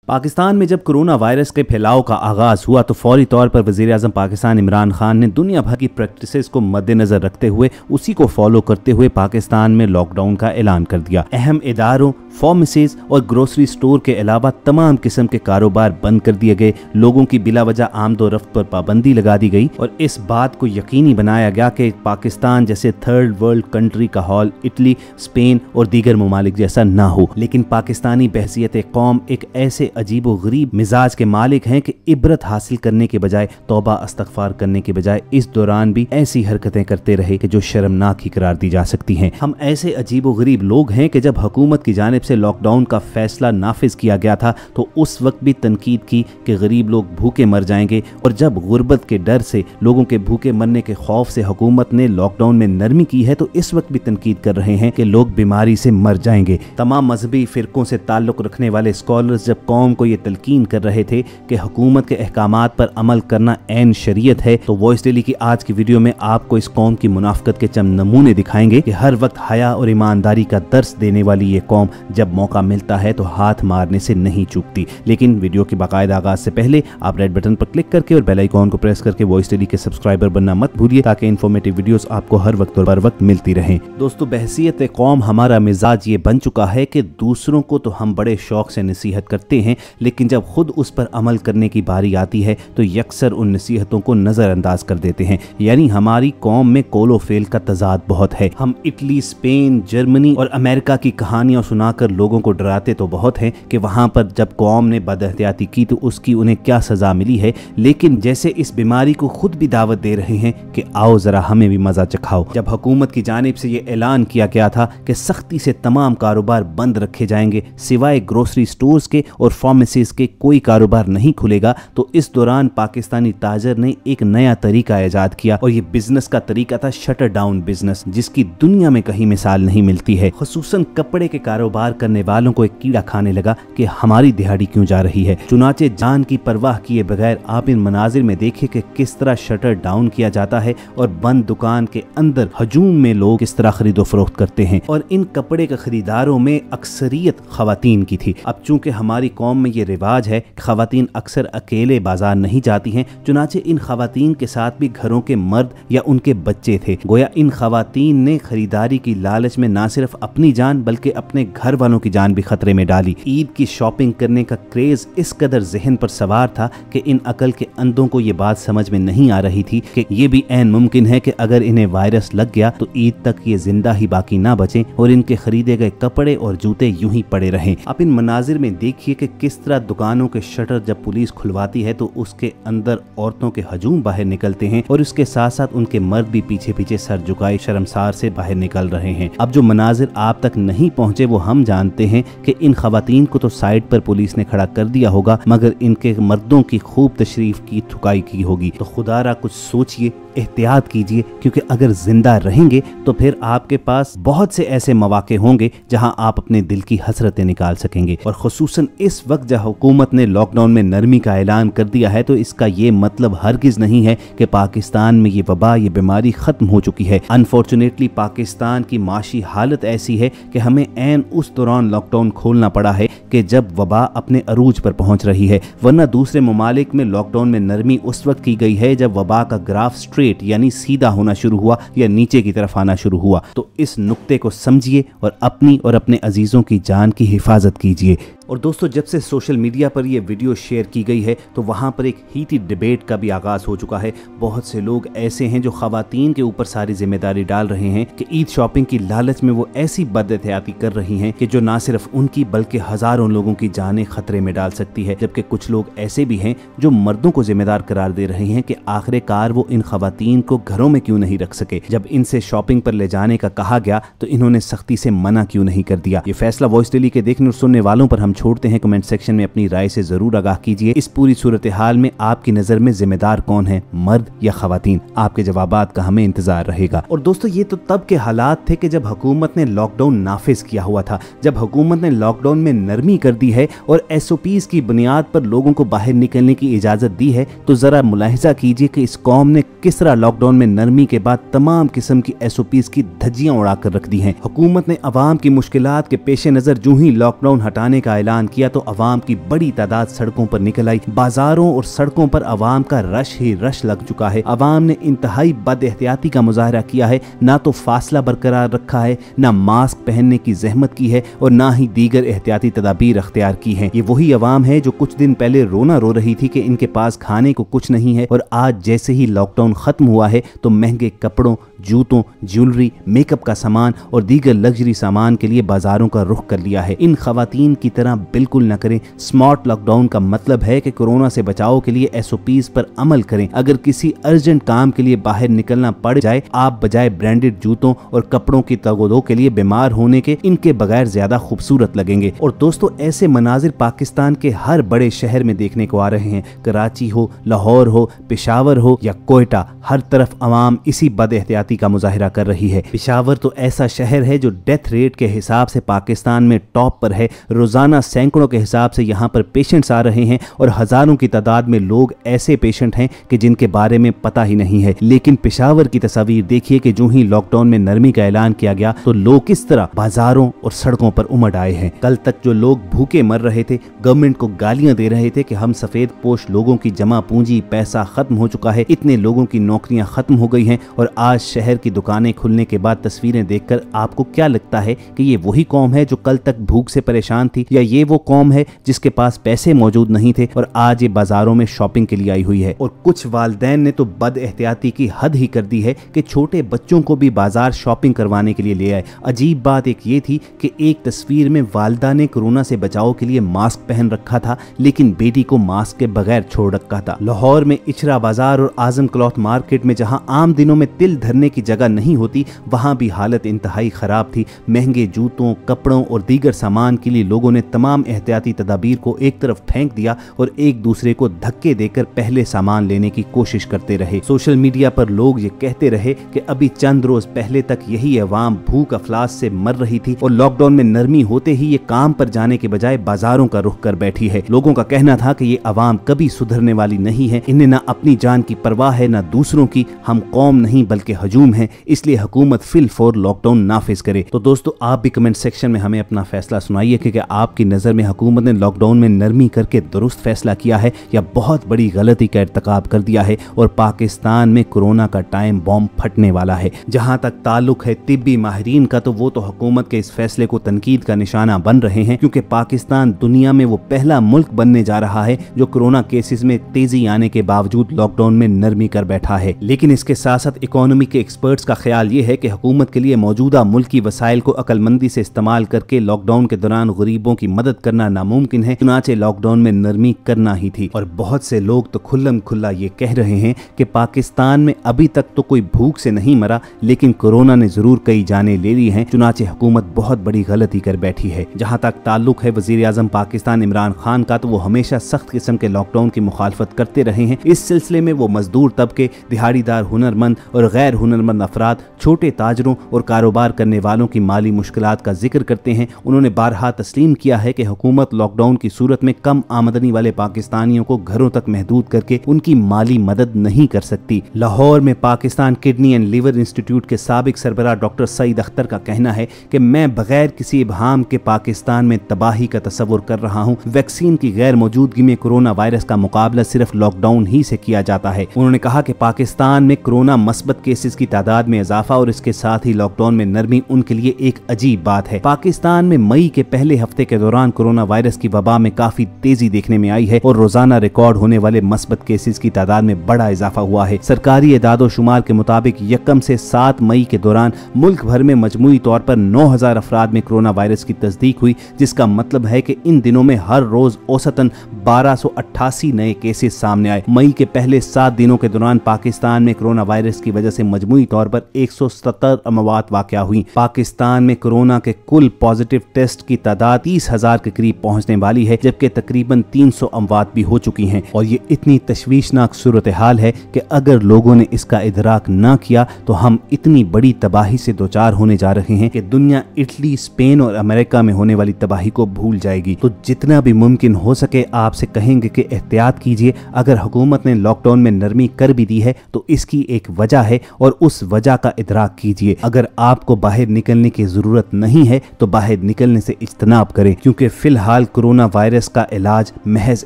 पाकिस्तान में जब corona virus के फैलाव का आगाज हुआ तो फौरी तौर पर वज़ीर आज़म पाकिस्तान इमरान खान ने दुनिया भर की प्रैक्टिसेस को मद्देनजर रखते हुए उसी को फॉलो करते हुए पाकिस्तान में लॉकडाउन का ऐलान कर दिया। अहम इदारों, फार्मेसीज और ग्रोसरी स्टोर के अलावा तमाम किस्म के कारोबार बंद कर दिए गए। लोगों की बिलावजह आमदोरफ्त पर पाबंदी लगा दी गई और इस बात को यकीनी बनाया गया कि पाकिस्तान जैसे थर्ड वर्ल्ड कंट्री का हाल इटली, स्पेन और दीगर ममालिक जैसा ना हो। लेकिन पाकिस्तानी बहसियत कौम एक ऐसे अजीबो गरीब मिजाज के मालिक हैं कि इबरत हासिल करने के बजाय, तौबा इस्तगफार करने के बजाय इस दौरान भी ऐसी हरकतें करते रहे कि जो शर्मनाक ही करार दी जा सकती हैं। हम ऐसे अजीबो गरीब लोग हैं कि जब हुकूमत की जानिब से लॉकडाउन का फैसला नाफिज किया गया था तो उस वक्त भी तनकीद की कि गरीब लोग भूखे मर जाएंगे, और जब गुर्बत के डर से, लोगों के भूखे मरने के खौफ से हुकूमत ने लॉकडाउन में नरमी की है तो इस वक्त भी तनकीद कर रहे हैं कि लोग बीमारी से मर जाएंगे। तमाम मजहबी फिरकों से ताल्लुक रखने वाले स्कॉलर्स जब कौम को ये तलकीन कर रहे थे कि हुकूमत के अहकामात पर अमल करना ऐन शरीयत है, तो वॉइस डेली की आज की वीडियो में आपको इस कौम की मुनाफकत के चंद नमूने दिखाएंगे कि हर वक्त हया और ईमानदारी का दर्स देने वाली ये कौम जब मौका मिलता है तो हाथ मारने से नहीं चूकती। लेकिन वीडियो के बाकायदा आगाज से पहले आप रेड बटन पर क्लिक करके और बेल आइकॉन को प्रेस करके वॉइस डेली के सब्सक्राइबर बनना मत भूलिए ताकि इन्फॉर्मेटिव वीडियोस आपको हर वक्त और बर वक्त मिलती रहें। दोस्तों, बहसियत कौम हमारा मिजाज ये बन चुका है कि दूसरों को तो हम बड़े शौक से नसीहत करते हैं, लेकिन जब खुद उस पर अमल करने की बारी आती है तो यकसर उन नसीहतों को नजरअंदाज कर देते हैं। यानी हमारी कौम में कोलो फेल का तजाद बहुत है। हम इटली, स्पेन, जर्मनी और अमेरिका की कहानियां सुनाकर लोगों को डराते तो बहुत हैं कि वहां पर जब कौम ने बदएहतियाती की तो उसकी उन्हें क्या सजा मिली है, लेकिन जैसे इस बीमारी को खुद भी दावत दे रहे हैं कि आओ जरा हमें भी मजा चखाओ। जब हुकूमत की जानिब से ये ऐलान किया गया था कि सख्ती से तमाम कारोबार बंद रखे जाएंगे, सिवाय ग्रोसरी स्टोर्स के और फार्मेसीज के कोई कारोबार नहीं खुलेगा, तो इस दौरान पाकिस्तानी ताजर ने एक नया तरीका ईजाद किया और ये बिजनेस का तरीका था शटर डाउन बिजनेस, जिसकी दुनिया में कहीं मिसाल नहीं मिलती है। खुसूसन कपड़े के कारोबार करने वालों को एक कीड़ा खाने लगा कि हमारी दिहाड़ी क्यों जा रही है। चुनाचे जान की परवाह किए बगैर आप इन मनाजिर में देखिए कि किस तरह शटर डाउन किया जाता है और बंद दुकान के अंदर हजूम में लोग किस तरह खरीदो फरोख्त करते हैं। और इन कपड़े के खरीदारों में अक्सरियत खवातीन की थी। अब चूंकि हमारी कौम में ये रिवाज है कि खवातीन अक्सर अकेले बाजार नहीं जाती हैं, चुनाचे इन खवातीन के साथ भी घरों के मर्द या उनके बच्चे थे। गोया इन खवातीन ने खरीदारी की लालच में ना सिर्फ अपनी जान बल्कि अपने घर वालों की जान भी खतरे में डाली। ईद की शॉपिंग करने का क्रेज इस कदर जहन पर सवार था कि इन अकल के अंधों को ये बात समझ में नहीं आ रही थी कि ये भी ऐन मुमकिन है कि अगर इन्हें वायरस लग गया तो ईद तक ये जिंदा ही बाकी ना बचे और इनके खरीदे गए कपड़े और जूते यूं ही पड़े रहें। अब इन मनाजिर में देखिए कि किस तरह दुकानों के शटर जब पुलिस खुलवाती है तो उसके अंदर औरतों के हजूम बाहर निकलते हैं और उसके साथ साथ उनके मर्द भी पीछे पीछे सर झुकाए शर्मसार से बाहर निकल रहे हैं। अब जो मनाजिर आप तक नहीं पहुंचे वो हम जानते हैं कि इन खवातीन को तो साइड पर पुलिस ने खड़ा कर दिया होगा, मगर इनके मर्दों की खूब तशरीफ की थुकाई की होगी। तो खुदारा कुछ सोचिए, एहतियात कीजिए, क्योंकि अगर जिंदा रहेंगे तो फिर आपके पास बहुत से ऐसे मौके होंगे जहां आप अपने दिल की हसरतें निकाल सकेंगे। और खुसूसन इस वक्त जब हुकूमत ने लॉकडाउन में नरमी का ऐलान कर दिया है तो इसका ये मतलब हरगिज नहीं है कि पाकिस्तान में ये वबा, ये बीमारी खत्म हो चुकी है। अनफॉर्चुनेटली पाकिस्तान की माशी हालत ऐसी है कि हमें ऐन उस दौरान लॉकडाउन खोलना पड़ा है कि जब वबा अपने अरूज पर पहुंच रही है, वरना दूसरे ममालिक में लॉकडाउन में नरमी उस वक्त की गई है जब वबा का ग्राफ स्ट्रेट यानी सीधा होना शुरू हुआ या नीचे की तरफ आना शुरू हुआ। तो इस नुक्ते को समझिए और अपनी और अपने अजीजों की जान की हिफाजत कीजिए। और दोस्तों, जब से सोशल मीडिया पर यह वीडियो शेयर की गई है तो वहां पर एक हीटेड डिबेट का भी आगाज हो चुका है। बहुत से लोग ऐसे हैं जो खवातीन के ऊपर सारी जिम्मेदारी डाल रहे हैं कि ईद शॉपिंग की लालच में वो ऐसी बदएहतियाती कर रही हैं कि जो ना सिर्फ उनकी बल्कि हजारों लोगों की जानें खतरे में डाल सकती है। जबकि कुछ लोग ऐसे भी हैं जो मर्दों को जिम्मेदार करार दे रहे हैं कि आखिरकार वो इन खवातीन को घरों में क्यों नहीं रख सके। जब इनसे शॉपिंग पर ले जाने का कहा गया तो इन्होंने सख्ती से मना क्यों नहीं कर दिया। ये फैसला वॉइस डेली के देखने और सुनने वालों पर हम छोड़ते हैं। कमेंट सेक्शन में अपनी राय से जरूर आगाह कीजिए। इस पूरी सूरत हाल में आपकी नजर में जिम्मेदार कौन है, मर्द या खवातीन? आपके जवाबात का हमें इंतजार रहेगा। और दोस्तों, ये तो तब के हालात थे कि जब हुकूमत ने लॉकडाउन नाफिज किया हुआ था, जब हुकूमत ने लॉकडाउन में नरमी कर दी है और SOPs की बुनियाद पर लोगों को बाहर निकलने की इजाजत दी है। तो जरा मुलाहिजा कीजिए कि इस कौम ने किस तरह लॉकडाउन में नरमी के बाद तमाम किस्म की SOPs की धज्जियां उड़ाकर रख दी हैं। हुकूमत ने अवाम की मुश्किलात के पेश नजर जो ही लॉकडाउन हटाने का ऐलान किया तो अवाम की बड़ी तादाद सड़कों पर निकल आई। बाजारों और सड़कों पर अवाम का रश ही रश लग चुका है। अवाम ने इंतहाई बद एहतियाती का मुजाहरा किया है, ना तो फासला बरकरार रखा है, ना मास्क पहनने की जहमत की है और ना ही दीगर एहतियाती तदाबीर अख्तियार की है। ये वही अवाम है जो कुछ दिन पहले रोना रो रही थी कि इनके पास खाने को कुछ नहीं है, और आज जैसे ही लॉकडाउन खत्म हुआ है तो महंगे कपड़ों, जूतों, ज्वेलरी, मेकअप का सामान और दीगर लग्जरी सामान के लिए बाजारों का रुख कर लिया है। इन खवातीन की तरह बिल्कुल न करें। स्मार्ट लॉकडाउन का मतलब है कि कोरोना से बचाव के लिए SOPs पर अमल करें। अगर किसी अर्जेंट काम के लिए बाहर निकलना पड़ जाए, आप बजाय ब्रांडेड जूतों और कपड़ों की तगोदो के लिए बीमार होने के इनके बगैर ज्यादा खूबसूरत लगेंगे। और दोस्तों, ऐसे मनाजिर पाकिस्तान के हर बड़े शहर में देखने को आ रहे हैं। कराची हो, लाहौर हो, पेशावर हो या कोयटा, हर तरफ अवाम इसी बद एहतियाती का मुजाहिरा कर रही है। पेशावर तो ऐसा शहर है जो डेथ रेट के हिसाब से पाकिस्तान में टॉप पर है। रोजाना सैकड़ों के हिसाब से यहाँ पर पेशेंट्स आ रहे हैं और हजारों की तादाद में लोग ऐसे पेशेंट हैं कि जिनके बारे में पता ही नहीं है। लेकिन पेशावर की तस्वीर देखिए कि जो ही लॉकडाउन में नरमी का ऐलान किया गया तो लोग किस तरह बाजारों और सड़कों पर उमड़ आए हैं। कल तक जो लोग भूखे मर रहे थे, गवर्नमेंट को गालियां दे रहे थे कि हम सफेद पोश लोगों की जमा पूंजी, पैसा खत्म हो चुका है, इतने लोगों की नौकरियां खत्म हो गई हैं, और आज शहर की दुकानें खुलने के बाद तस्वीरें देखकर आपको क्या लगता है कि ये वही कौम है जो कल तक भूख से परेशान थी, या ये वो कौम है जिसके पास पैसे मौजूद नहीं थे और आज ये बाजारों में शॉपिंग के लिए आई हुई है। और कुछ वालिदैन ने तो बद एहतियाती की हद ही कर दी है कि छोटे बच्चों को भी बाजार शॉपिंग करवाने के लिए ले आए। अजीब बात एक ये थी कि एक तस्वीर में वालिदा ने कोरोना से बचाव के लिए मास्क पहन रखा था, लेकिन बेटी को मास्क के बगैर छोड़ रखा था। लाहौर में इचरा बाजार और आजम क्लॉथ मार्केट में जहां आम दिनों में तिल धरने की जगह नहीं होती, वहां भी हालत इंतहाई खराब थी। महंगे जूतों, कपड़ों और दीगर सामान के लिए लोगों ने तमाम एहतियाती तदाबीर को एक तरफ फेंक दिया और एक दूसरे को धक्के देकर पहले सामान लेने की कोशिश करते रहे। सोशल मीडिया पर लोग ये कहते रहे कि अभी चंद रोज पहले तक यही अवाम भूख अफलास से मर रही थी और लॉकडाउन में नरमी होते ही ये काम पर जाने के बजाय बाजारों का रुख कर बैठी है। लोगों का कहना था कि ये अवाम कभी सुधरने वाली नहीं है, इन्हें ना अपनी जान की परवाह है ना दूसरों की। हम कौम नहीं बल्कि हजूम है, इसलिए हुकूमत फिल फौर लॉकडाउन नाफिज करे। तो दोस्तों, आप भी कमेंट सेक्शन में हमें अपना फैसला सुनाइए कि क्या आपकी नजर में हुकूमत ने लॉकडाउन में नरमी करके दुरुस्त फैसला किया है या बहुत बड़ी गलती का इर्तिकाब कर दिया है और पाकिस्तान में कोरोना का टाइम बॉम्ब फटने वाला है। जहां तक ताल्लुक है तिब्बी माहिरीन का, तो वो तो हुकूमत के इस फैसले को तनकीद का निशाना बन रहे हैं, क्योंकि पाकिस्तान दुनिया में वो पहला मुल्क बनने जा रहा है जो कोरोना केसेस में तेजी आने के बावजूद लॉकडाउन में नरमी कर बैठा है। लेकिन इसके साथ साथ इकोनॉमी के एक्सपर्ट्स का ख्याल ये है कि हुकूमत के लिए मौजूदा मुल्की वसाइल को अकलमंदी से इस्तेमाल करके लॉकडाउन के दौरान गरीबों की मदद करना नामुमकिन है, चुनाचे लॉकडाउन में नरमी करना ही थी। और बहुत से लोग तो खुल्लम खुल्ला ये कह रहे हैं कि पाकिस्तान में अभी तक तो कोई भूख से नहीं मरा, लेकिन कोरोना ने जरूर कई जानें ले ली हैं, चुनाचे हुकूमत बहुत बड़ी गलती कर बैठी है। जहां तक ताल्लुक है वजीर आजम पाकिस्तान इमरान खान का, तो वो हमेशा सख्त किस्म के लॉकडाउन की मुखालफत करते रहे हैं। इस सिलसिले में वो मजदूर तबके, दिहाड़ीदार, हुनरमंद और गैर हुनरमंद अफराद, छोटे ताजरों और कारोबार करने वालों की माली मुश्किलात का जिक्र करते हैं। उन्होंने बारहा तस्लीम किया है कि हुकूमत लॉकडाउन की सूरत में कम आमदनी वाले पाकिस्तानियों को घरों तक महदूद करके उनकी माली मदद नहीं कर सकती। लाहौर में Pakistan kidney and liver institute के साबिक सरबराह डॉक्टर सईद अख्तर का कहना है कि मैं बगैर किसी इबहाम के पाकिस्तान में तबाही का तस्वुर कर रहा हूँ। वैक्सीन की गैर मौजूदगी में कोरोना वायरस का मुकाबला सिर्फ लॉकडाउन ही से किया जाता है। उन्होंने कहा कि पाकिस्तान में कोरोना मस्बत केसेस की तादाद में इजाफा और इसके साथ ही लॉकडाउन में नरमी उनके लिए एक अजीब बात है। पाकिस्तान में मई के पहले हफ्ते के दौरान कोरोना वायरस की वबा में काफी तेजी देखने में आई है और रोजाना रिकॉर्ड होने वाले मस्बत केसेस की तादाद में बड़ा इजाफा हुआ है। सरकारी एदादोशुमार के मुताबिक 1 से 7 मई के दौरान मुल्क भर में मजमूई तौर पर 9000 अफराद में कोरोना वायरस की तस्दीक हुई, जिसका मतलब है कि इन दिनों में हर रोज औसतन 1288 नए केसेस सामने आए। मई के पहले 7 दिनों के दौरान पाकिस्तान में कोरोना वायरस की वजह से मजमूई तौर पर 170 अमवात वाक़या हुई। पाकिस्तान में कोरोना के कुल पॉजिटिव टेस्ट की तादाद 30,000 के करीब पहुंचने वाली है, जबकि तकरीबन 300 अमवात भी हो चुकी हैं। और ये इतनी तशवीशनाक सूरत हाल है कि अगर लोगों ने इसका इदराक ना किया तो हम इतनी बड़ी तबाही से दो चार होने जा रहे हैं कि दुनिया इटली, स्पेन और अमेरिका में होने वाली तबाही को भूल जाएगी। तो जितना भी मुमकिन हो सके आपसे कहेंगे कि एहतियात कीजिए। अगर हुकूमत ने लॉकडाउन में नरमी कर भी दी है तो इसकी एक वजह है और उस वजह का इदराक कीजिए। अगर आपको बाहर निकलने की जरूरत नहीं है तो बाहर निकलने से इज्तनाब करें, क्योंकि क्योंकि फिलहाल कोरोना वायरस का इलाज महज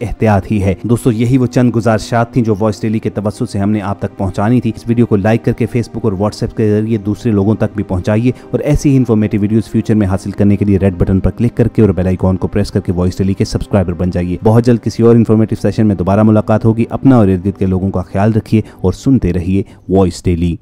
एहतियात ही है। दोस्तों, यही वो चंद गुजारिशात थी जो वॉइस डेली के तवज्जुह से हमने आप तक पहुंचानी थी। इस वीडियो को लाइक करके फेसबुक और व्हाट्सएप के जरिए दूसरे लोगों तक भी पहुंचाइए और ऐसी ही इन्फॉर्मेटिव वीडियोस फ्यूचर में हासिल करने के लिए रेड बटन पर क्लिक करके और बेल आइकॉन को प्रेस करके वॉइस डेली के सब्सक्राइबर बन जाइए। बहुत जल्द किसी और इन्फॉर्मेटिव सेशन में दोबारा मुलाकात होगी। अपना और इर्द गिर्द के लोगों का ख्याल रखिए और सुनते रहिए वॉइस डेली।